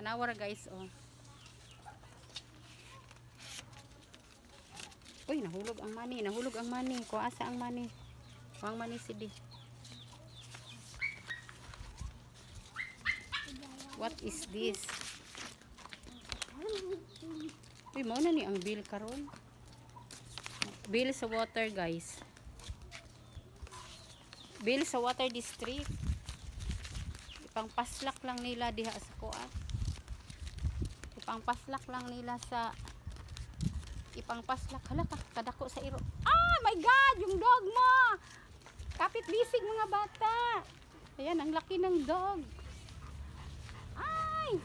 Tanawar guys, oh. Uy, nahulog ang money, Kuha asa ang money. Kuha ang money si di. What is this? Uy, mo na ni ang bill karon. Bill sa water, guys. Bill sa water district. Ipangpaslak lang nila diha sa kuan. Ipangpaslak lang nila sa ipangpaslak. Hala ka, kadako sa iro. Ah, my God! Yung dog mo! Kapit bisig mga bata. Ayan, ang laki ng dog. Ay!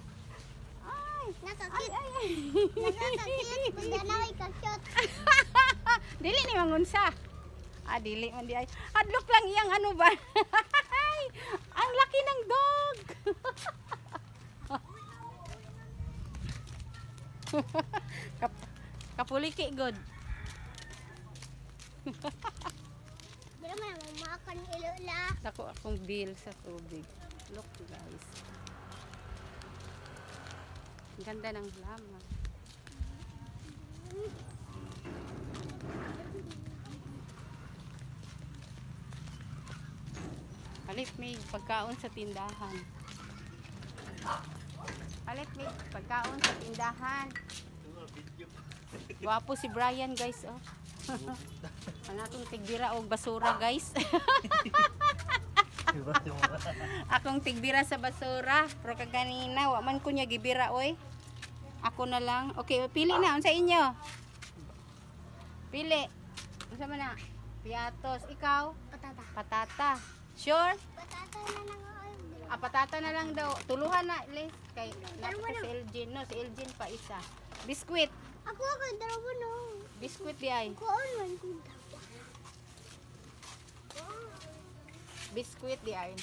Ay! Nakakit. Ay! Nakakit. Bunda na may kasyot. Dili ni mangunsa. Ah, dili man di ay. Hadlok lang iyang ano ba? Ay! Ang laki ng dog! Kapuliki god. Bila man makan ilula. Dako akong bill sa tubig. Look guys. Ang ganda ng lamang. Halit may pagkaon sa tindahan. Halit may pagkaon sa tindahan. Gwapo si Brian guys, oh. Ang atong tigbira og basura guys. Akong tigbira sa basura, pero kaganina wa man ko niya gibira oy. Ako na lang. Okay, pili na unsa inyo? Pili. Unsa man na? Piatos, ikaw? Patata. Patata. Sure? Patata na lang ako. Ah, patata na lang daw. Tuluhan na, Les. Kay Dalawa si na. Elgin, no? Si Elgin pa isa. Biskwit. Ako dalawa no. Biskwit di ay. Ko on ko. Biskwit di ay.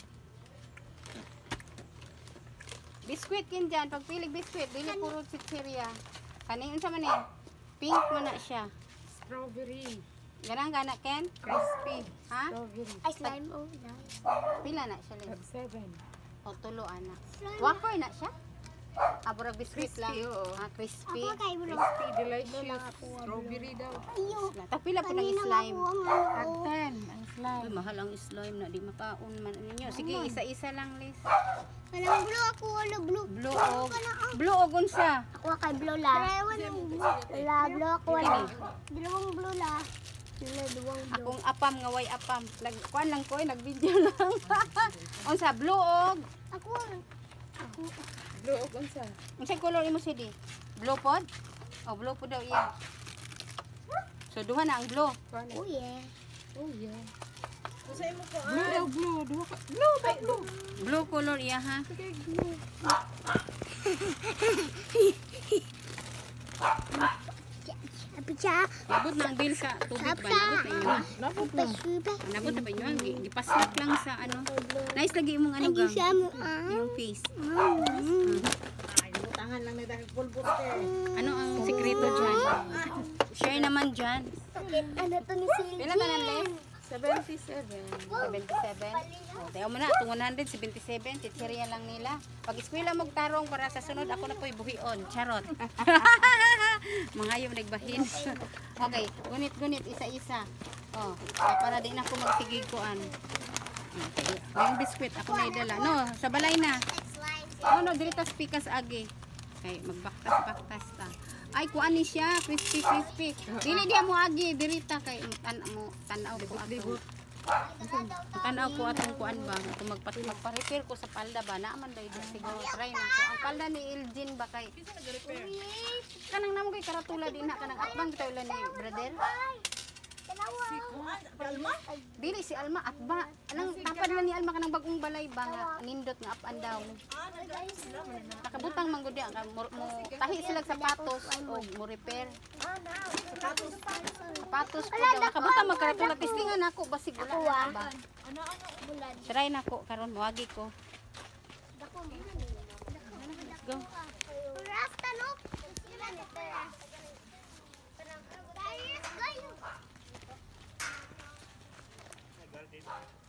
Biskwit kin dyan. Pagpilig biskwit, dili puro chichirya. Kaning unsa man eh? Pink man na siya. Strawberry. Ganang gana ken? Crispy. Ha? Strawberry. Ay slime oh. Pila na siya, Les? 7. O tulo ana. Wafer na siya? Abura biskwit lang. Crispy, oo. Ah, crispy. Ako kay bro. Crispy, delicious. Strawberry daw. Ayo. Tapila po ng Kanina slime. ako ang Tag ano. 10 ang Ay, slime. mahal ang slime na di makaon man ninyo. Sige, isa-isa lang, Les. Kanang blue ako wala blue. Blue og blue og unsa? Ako kay blue la. Wala blue ako wala. Dalawang blue la. Sila duwang blue. Akong apam nga way apam. Kuan lang ko, nag-video lang. Unsa blue og Ako. Blue o unsa? unsay color imo CD? Blue pod? Oh, blue pod daw iya. So duha na ang blue. Oh yeah. Oh yeah. Blue daw, blue. Duha ka. Blue ba? Blue. Blue color iya ha. Sige, blue. Apicha. Nabot na ang bill sa tubig ba? Nabot na inyo. Nabot na. Nabot na ba inyo? Gipaslak lang sa ano. Nice lagi imong ano Agi gang. siya mo Yung face. Ay, butangan lang na dahil pulbot eh. Ano ang sikreto dyan? Share naman dyan. Ano to ni Silvia? Pila ka ng Les? 77. 77. Oh, tayo mo na, itong 177, chichirya lang nila. Pag eskwela mong tarong para sa sunod, ako na po'y buhion. Charot. Mga yung nagbahin. Okay, gunit-gunit, isa-isa. Oh, para din ako magsigig kuan. Okay. Yung biskwit, ako na idala. No, sa balay na. No, diritas pikas agi. Okay, magbaktas-baktas ta. Ay, kuan ni siya, crispy. Dili diya mo agi, dirita kay tanaw ko ato. Tanaw ko atong kuan ba, kung magpa-repair ko sa palda ba, naaman daw siguro try na ko. Ang palda ni Elgin ba kay kanang namo kay karatula din na kanang atbang bitaw la ni brother. Dili si Alma atba. Anang tapad man ni Alma kanang bagong balay ba nga nindot nga up and down. Nakabutang manggudi ang mo tahi sila sa sapatos o mo repair. Sapatos ko daw nakabutang magkaratula testingan nako basig wala ba. Try nako karon moagi ko. Go. Rasta no. Guys,